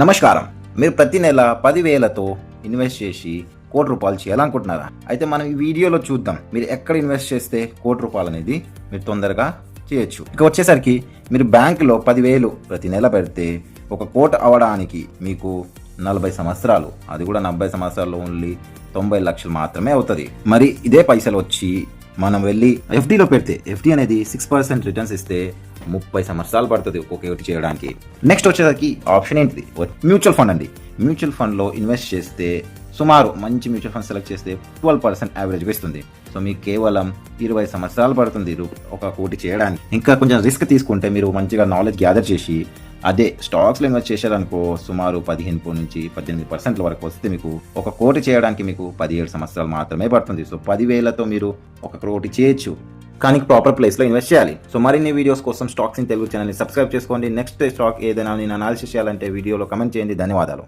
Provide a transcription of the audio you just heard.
నమస్కారం. మీరు ప్రతి నెల 10,000తో ఇన్వెస్ట్ చేసి ₹1,00,00,000 చేయాలనుకుంటున్నారా? అయితే మనం ఈ వీడియోలో చూద్దాం మీరు ఎక్కడ ఇన్వెస్ట్ చేస్తే ₹1,00,00,000 అనేది మీరు తొందరగా చేయొచ్చు. ఇక వచ్చేసరికి మీరు బ్యాంకులో 10,000 ప్రతి నెల పెడితే ₹1,00,00,000 అవడానికి మీకు 40 సంవత్సరాలు, అది కూడా 40 సంవత్సరాలు ఓన్లీ 90 లక్షలు మాత్రమే అవుతుంది. మరి ఇదే పైసలు వచ్చి మనం వెళ్ళి ఎఫ్డీలో పెడితే ఎఫ్డీ అనేది 6% రిటర్న్స్ ఇస్తే 30 సంవత్సరాలు పడుతుంది ఒక్కొక్కటి చేయడానికి. నెక్స్ట్ వచ్చేసరికి ఆప్షన్ ఏంటిది? మ్యూచువల్ ఫండ్ అండి. మ్యూచువల్ ఫండ్లో ఇన్వెస్ట్ చేస్తే సుమారు మంచి మ్యూచువల్ ఫండ్ సెలెక్ట్ చేస్తే 12% యావరేజ్గా ఇస్తుంది. సో మీకు కేవలం 20 సంవత్సరాలు పడుతుంది ₹1,00,00,000 చేయడానికి. ఇంకా కొంచెం రిస్క్ తీసుకుంటే మీరు మంచిగా నాలెడ్జ్ గ్యాదర్ చేసి అదే స్టాక్స్లో ఇన్వెస్ట్ చేశారనుకో సుమారు 15 నుంచి 18% వరకు వస్తే మీకు ₹1,00,00,000 చేయడానికి మీకు 17 సంవత్సరాలు మాత్రమే పడుతుంది. సో 10,000తో మీరు ₹1,00,00,000 చేయొచ్చు, కానీ ప్రాపర్ ప్లేస్లో ఇన్వెస్ట్ చేయాలి. సో మరిన్ని వీడియోస్ కోసం స్టాక్స్ ఇన్ తెలుగు ఛానల్ని సబ్స్క్రైబ్ చేసుకోండి. నెక్స్ట్ స్టాక్ ఏదైనా నేను అనాలిసిస్ చేయాలంటే వీడియోలో కమెంట్ చేయండి. ధన్యవాదాలు.